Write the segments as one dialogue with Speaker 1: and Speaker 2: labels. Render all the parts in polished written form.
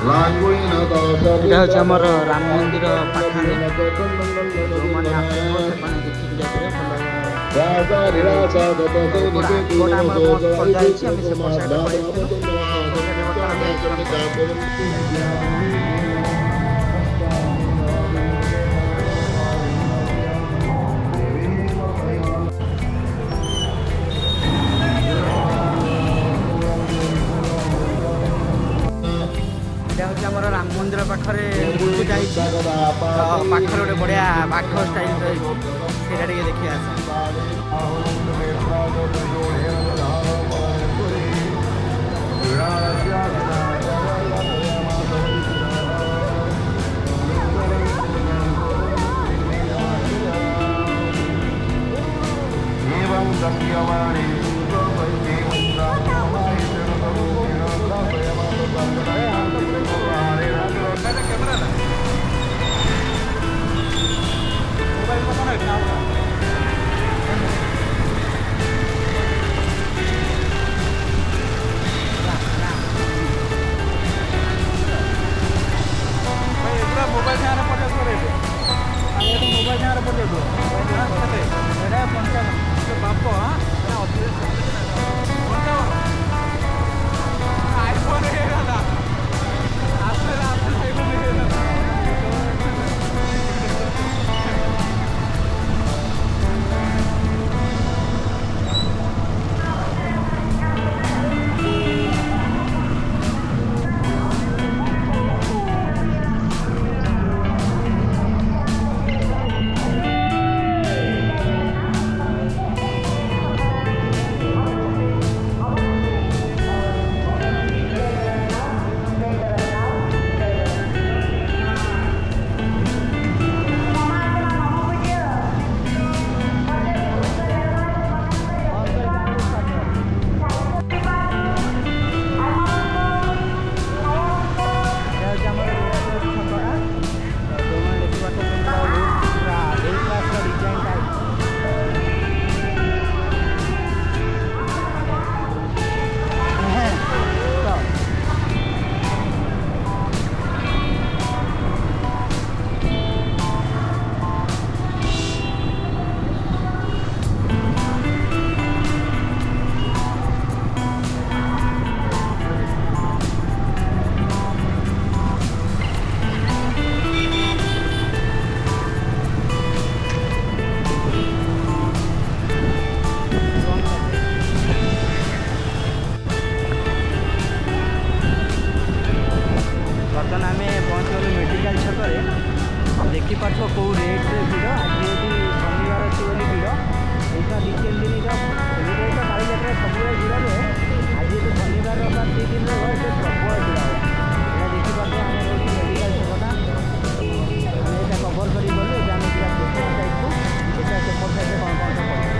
Speaker 1: ଏଇଟା ହେଉଛି ଆମର ରାମ ମନ୍ଦିର ପାଖାଣି। ଯେଉଁମାନେ ଆସିବ ସେମାନେ ଦେଖିକି ଯାଇପାରିବେ। ଭଲ ଆଗଟା ଆମର ବସ୍ ସଜା ହେଇଛି। ଆମେ ସେପଟ ସାଇଡ଼ରେ ପଳେଇଥିଲୁ। ସେଇଟାରେ ବର୍ତ୍ତମାନ ଏଇଟା ହେଉଛି ଆମର ରାମ ମନ୍ଦିର ପାଖରେ ଗୁଣ୍ଡିଚା ହେଇଛି। ପାଖରେ ଗୋଟେ ବଢ଼ିଆ ବାଘ ଷ୍ଟାଇଲ୍ ରହିଛି, ସେଇଟା ଟିକେ ଦେଖି ଆସ। ଦେଖିପାରୁଥିବ କେଉଁ ରେଟ୍ରେ ଭିଡ଼। ଆଜି ଯଦି ଶନିବାର ଅଛି ବୋଲି ଭିଡ଼, ଏଇଟା ଦୁଇ ତିନି ଦିନ ଏମିତି ତ ବାଲିଯାତ୍ରା ସବୁବେଳେ ଭିଡ଼ ରୁହେ। ଆଜି ଯଦି ଶନିବାର ରବିବାର 2 ଦିନରେ ହୁଏ, ସେ ପ୍ରବଳ ଭିଡ଼ ହେବ। ଏଇଟା ଦେଖିପାରୁଥିବ ଆମର ହେଉଛି ମେଡ଼ିକାଲ ଛକଟା। ଆମେ ଏଇଟା କଭର୍ କରି ଗଲୁ। ଏବେ ଆମେ ଯିବା ସେପଟ ସାଇଡ଼୍କୁ। ଦେଖିବା ସେପଟ ସାଇଡ଼୍ରେ କ'ଣ କ'ଣ ସବୁ ପଡ଼ିବ।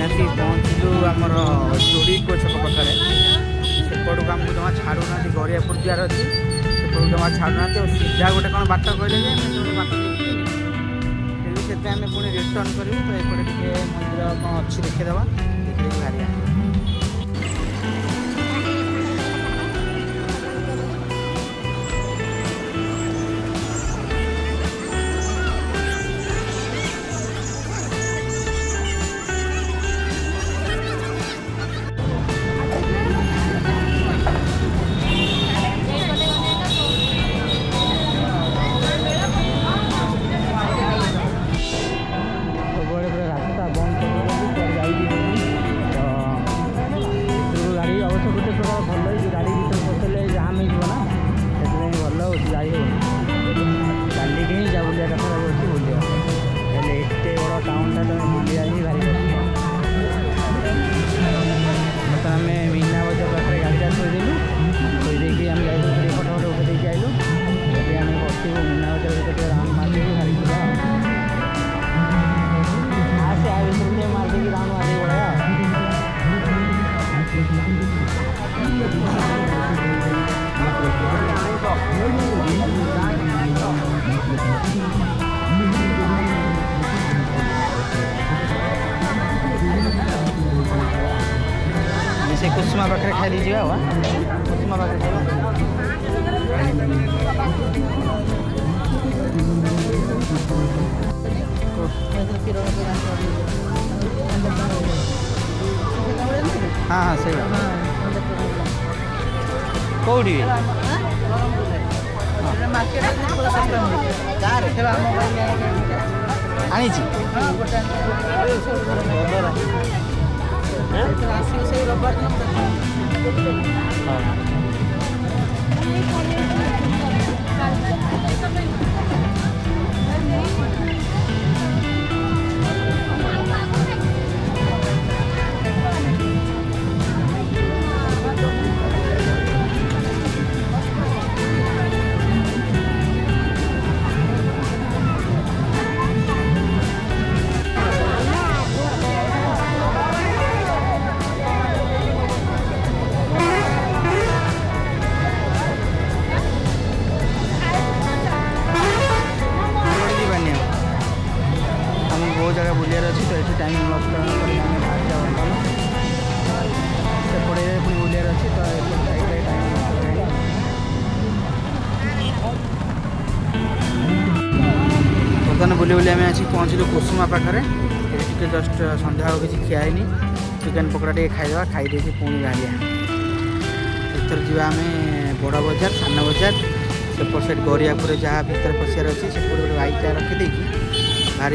Speaker 1: ଆମେ ଆସି ପହଞ୍ଚିଲୁ ଆମର ଯୋଡ଼ି କୋ ଛକ ପାଖରେ। ସେପଟକୁ ଆମକୁ ଜମା ଛାଡ଼ୁନାହାନ୍ତି, ଗରିଆପୁର ଯିବାର ଅଛି, ସେପଟକୁ ଜମା ଛାଡ଼ୁନାହାନ୍ତି। ଆଉ ସିଧା ଗୋଟେ କ'ଣ ବାଟ କହିଲେ ଯେ ଆମେ ଗୋଟେ ବାଟ ଦେଖିଲି, ସେଥିପାଇଁ ଆମେ ପୁଣି ରିଟର୍ନ କରିବୁ। ତ ଏପଟେ ଟିକେ ମନ୍ଦିର କ'ଣ ଅଛି ଦେଖିଦେବା, ଦେଖିଦେଇକି ବାହାରିବା। से कुसुमा पाखे खाई दीजिए वा कुसुमा पाखे खाइबा हाँ हाँ सही कौड़ी आनी जगह बुलियार अच्छी तो ये टाइम सेपटे पुणी बुलियार अच्छी तो बर्तमान बुले बुले आम आसी पहुँचलु कुसुमा पाखे टे जस्ट सन्ध्या किसी खियानी चिकेन पकड़ा टे खाईदे खाई पुणी बाहर एथर जा आम बड़ बजार सान बजार सेपट साइड गरियापुर जहाँ भर पशियार अच्छी से गोटे बाइकटा रखिदे बाहर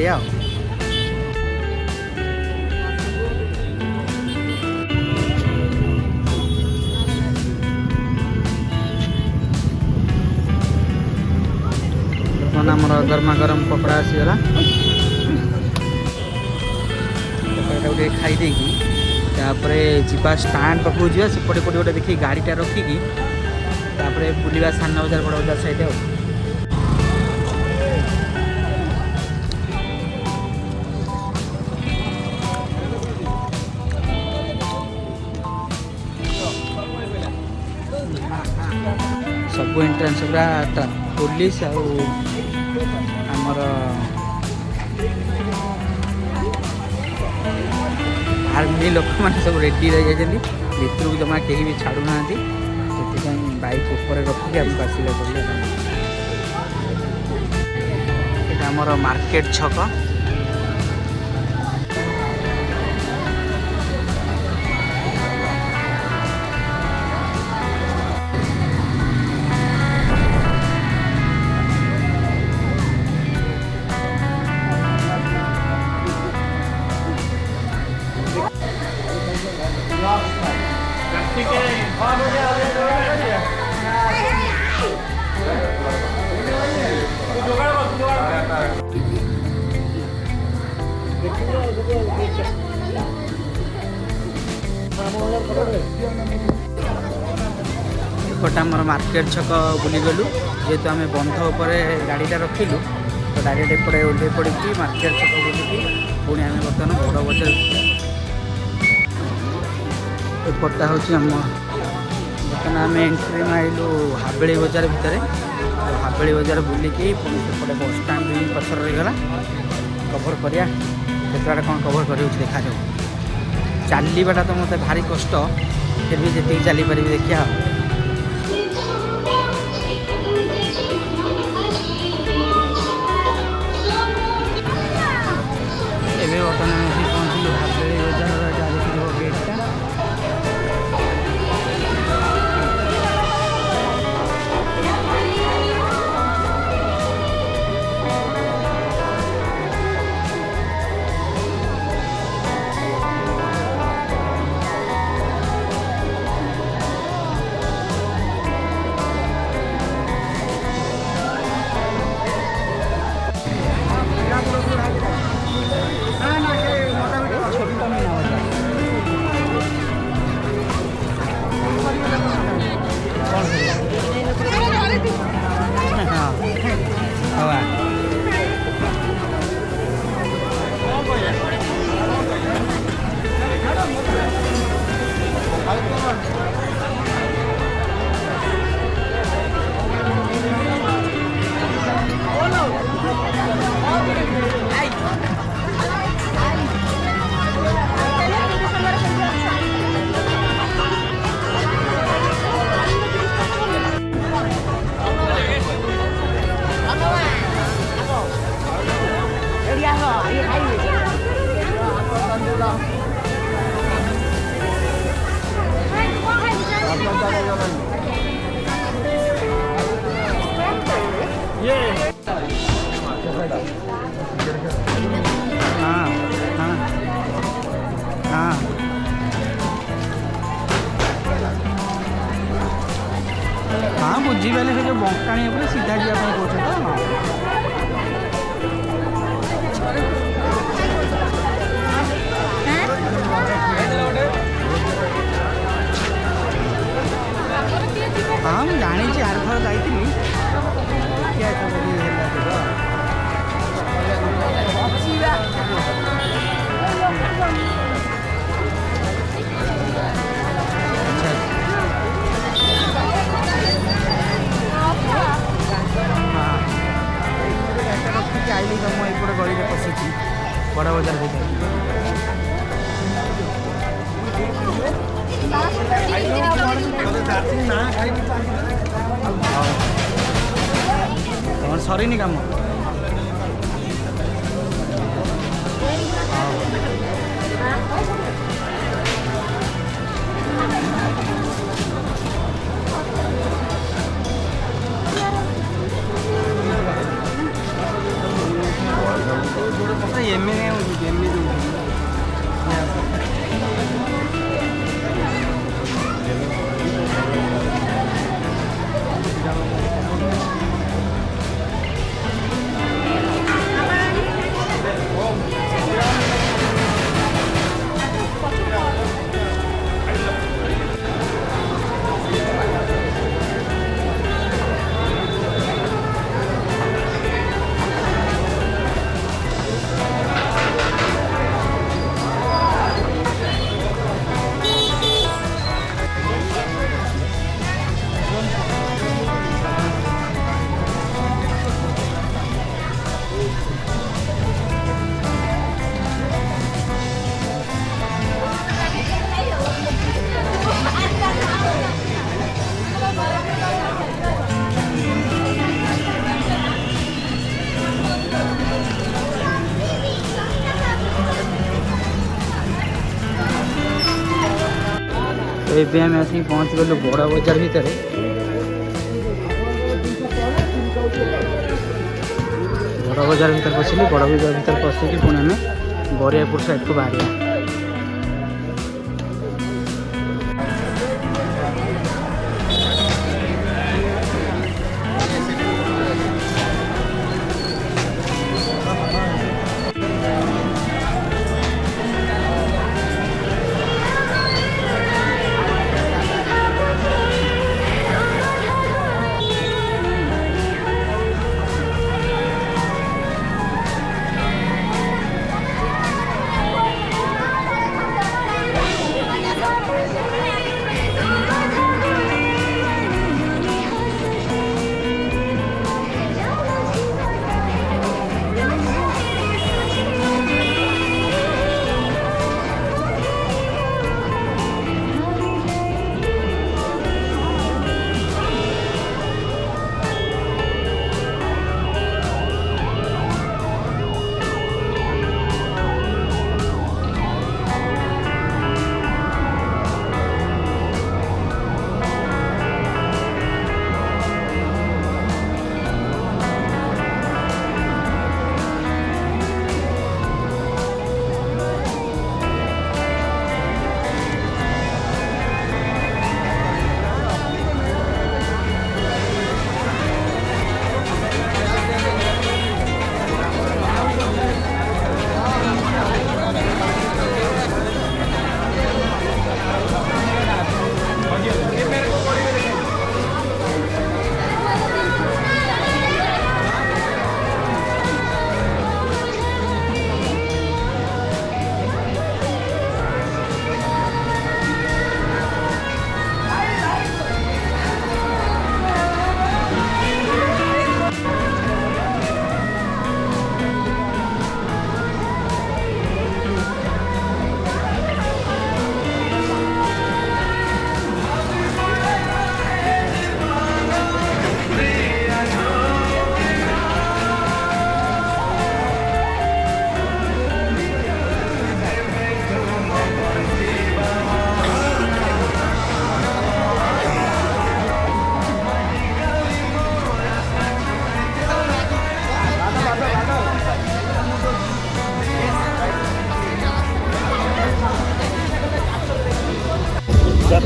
Speaker 1: आमर गरमा गरम पकड़ा आसीगला गोटे खाईदे जावा स्टाण्ड पाखु जा सेपटे पटे गोटे देखिए गाड़ीटा रखिकी बुलवा सान बजार बड़ बजार साइड सब एंट्रेंस पूरा पुलिस आमर आर्मी लोक मैंने सब रेडी रही जाती भितर को जमा कहीं भी छाड़ू ना से बाइक ऊपर रखिक आमको आसला ये आमर मार्केट छक एपटे आमर मार्केट छक बुली गलु जेहेतु आम बंध उपर गाड़ीटा रखिलु तो डायरेक्ट एपटे ओल्हे पड़ी मार्केट छक बुलिकी पुणी आम बर्तमान बड़ बजार एपटा हूँ आम बर्तमान आम एंट्री मारिलु हावेली बजार भितर। हावेली बजार बुलिकी पुणी सेपटे बसस्टाण भी पछर रहीगला कभर करिया केतटा कौन कभर कर देखा जाऊ। चलवाटा तो मत भारी कष्ट फिर भी जी चली पारि देखिया। एवं बर्तमान आम पहुँचलु हावेली बजार देखिए गेटा। हाँ बुझीगले से जो बंकाणी उपर सीधा जावाई कौन तो हाँ मुझे जानी आर थर जाइली आईली तो मुझे गली में पशि बड़ बजार भर तुम सरी कम एवं आम आसिक पहुँच गलु बड़ बजार भितर। बड़ बजार भर पशिलु बड़ बजार भर पशिकी पुणी आम बरियापुर साइड को बाहर।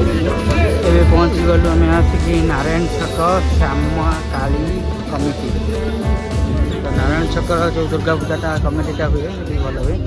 Speaker 1: ଏବେ ପହଞ୍ଚିଗଲୁ ଆମେ ଆସିକି ନାରାୟଣ ଛକ ଶ୍ୟାମ କାଳୀ କମିଟି। ତ ନାରାୟଣ ଛକର ଯେଉଁ ଦୁର୍ଗା ପୂଜାଟା କମିଟିଟା ହୁଏ ସେଠି ଭଲ ହୁଏ।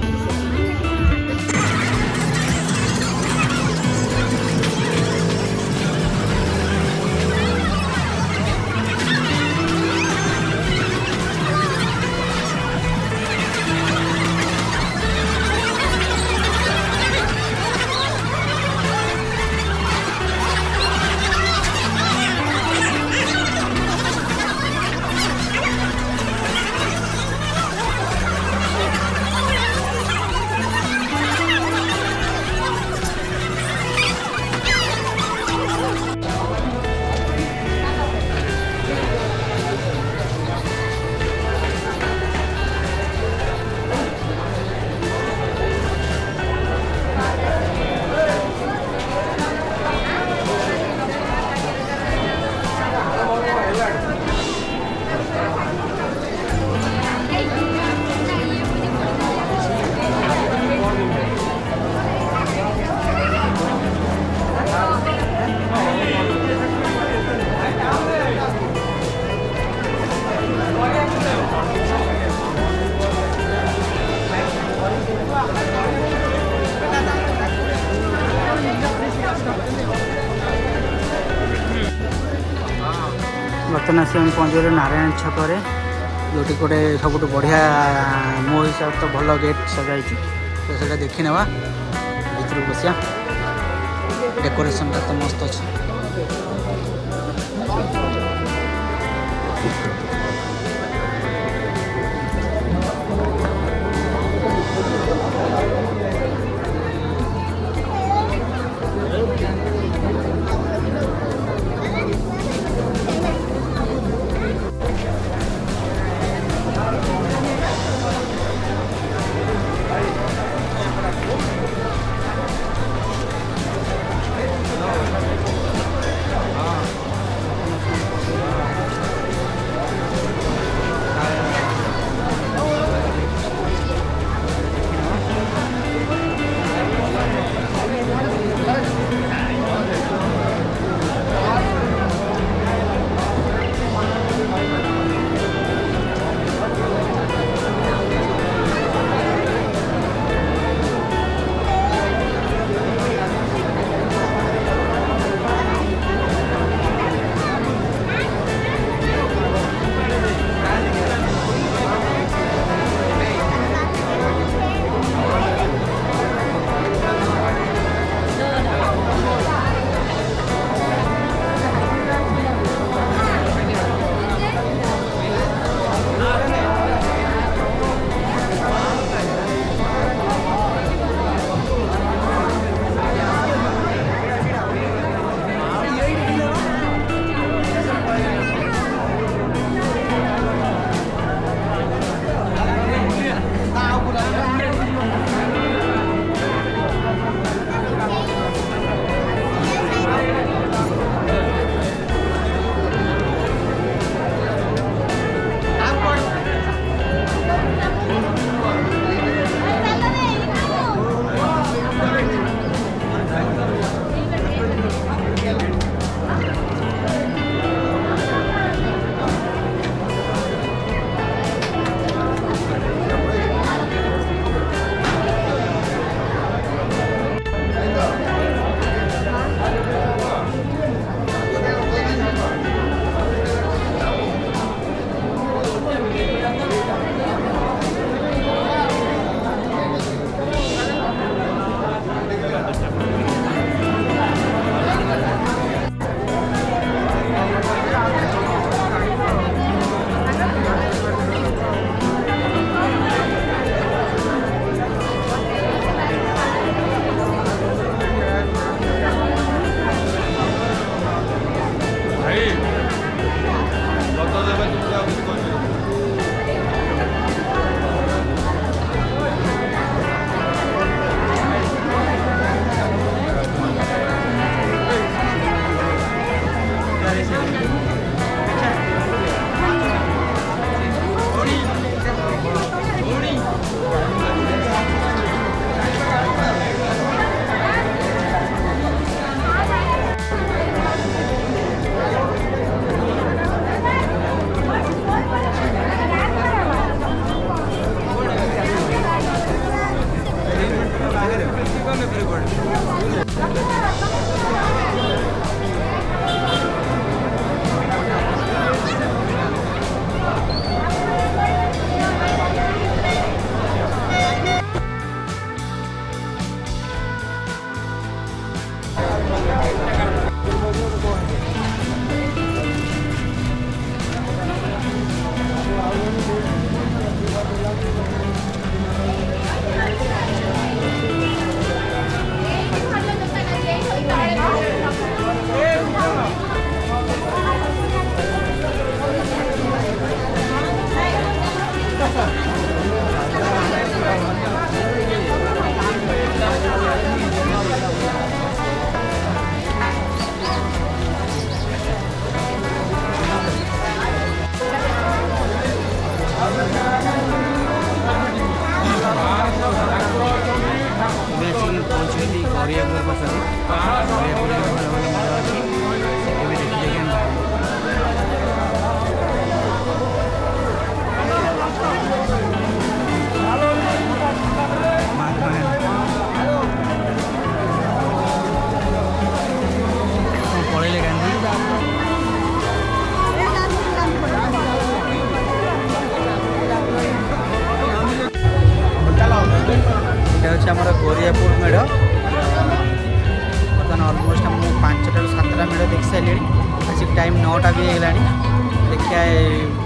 Speaker 1: ବର୍ତ୍ତମାନ ଆସି ଆମେ ପହଞ୍ଚିଗଲୁ ନାରାୟଣ ଛକରେ, ଯେଉଁଠି ଗୋଟେ ସବୁଠୁ ବଢ଼ିଆ ମୋ ହିସାବରେ ତ ଭଲ ଗେଟ୍ ସଜାଇଛି। ତ ସେଇଟା ଦେଖି ନେବା, ଭିତରକୁ ବସିବା। ଡେକୋରେସନଟା ତ ମସ୍ତ ଅଛି।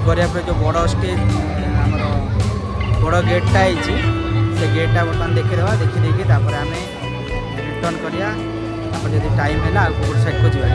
Speaker 1: କରିବା ପରେ ଯେଉଁ ବଡ଼ ଷ୍ଟେଜ୍ ଆମର ବଡ଼ ଗେଟ୍ଟା ହେଇଛି ସେ ଗେଟ୍ଟା ବର୍ତ୍ତମାନ ଦେଖିଦେବା ଦେଖିଦେଇକି ତାପରେ ଆମେ ରିଟର୍ନ କରିବା ତାପରେ ଯଦି ଟାଇମ୍ ହେଲା ଆଉ ଗୋଟେ ସାଇଡ଼୍କୁ ଯିବା।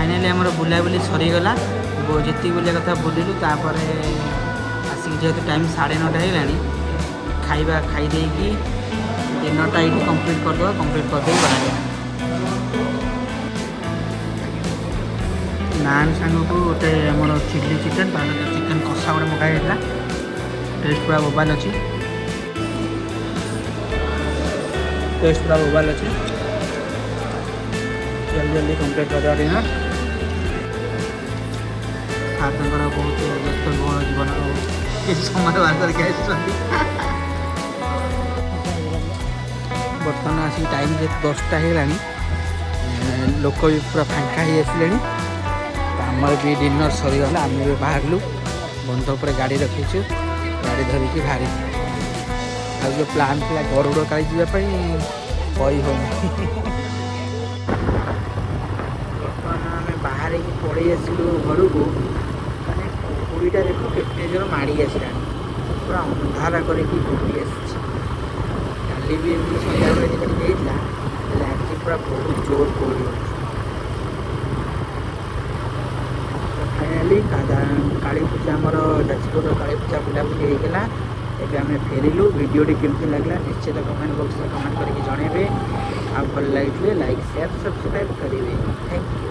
Speaker 2: फाइनाली आमर बुलाबुली सरीगला जी बुलिया कथा बुलू तापर आसिक जेहेतु टाइम 9:30 है खाइबा खाईदे डिनरटा ये कम्प्लीट करदे बाहर नान सांग को गोटे आम चिली चिकेन चिकेन कषा गोटे मगाई टेस्ट पूरा मोबाइल अच्छी टेस्ट पूरा मोबाइल अच्छी जल्दी जल्दी कम्प्लीट कर डिनर सार बहुत व्यस्त बहुल जीवन समय बाहर करके बर्तमान आसिक टाइम जे 10टा होगा लोक भी पूरा फांका ही आसिले आमर भी डिनर सरीगला आम भी बाहरलु बंध पर गाड़ी रखीचु गाड़ी धरिकी बाहरी आ जो प्लान था गरुड़ काली जावाई कही हो बर्तमान आम बाहर पड़े आसलु घर को मैंने कुड़ीटा देखो केते जोर माड़ी आसला पूरा अंधारा करके कुड़ी आसी काली भी एमती सन्ध्या बेले देखा आज पूरा बहुत जोर कुड़ी फाइनाली काली पूजा आमर जाजपुर काली पूजा बुलाबुली होगा एवं आम फेरिलु वीडियोटी केमती लगला निश्चित कमेंट बॉक्स में कमेंट करके जनइबे आ भल लगे लाइक शेयर सब्सक्राइब करेंगे थैंक यू।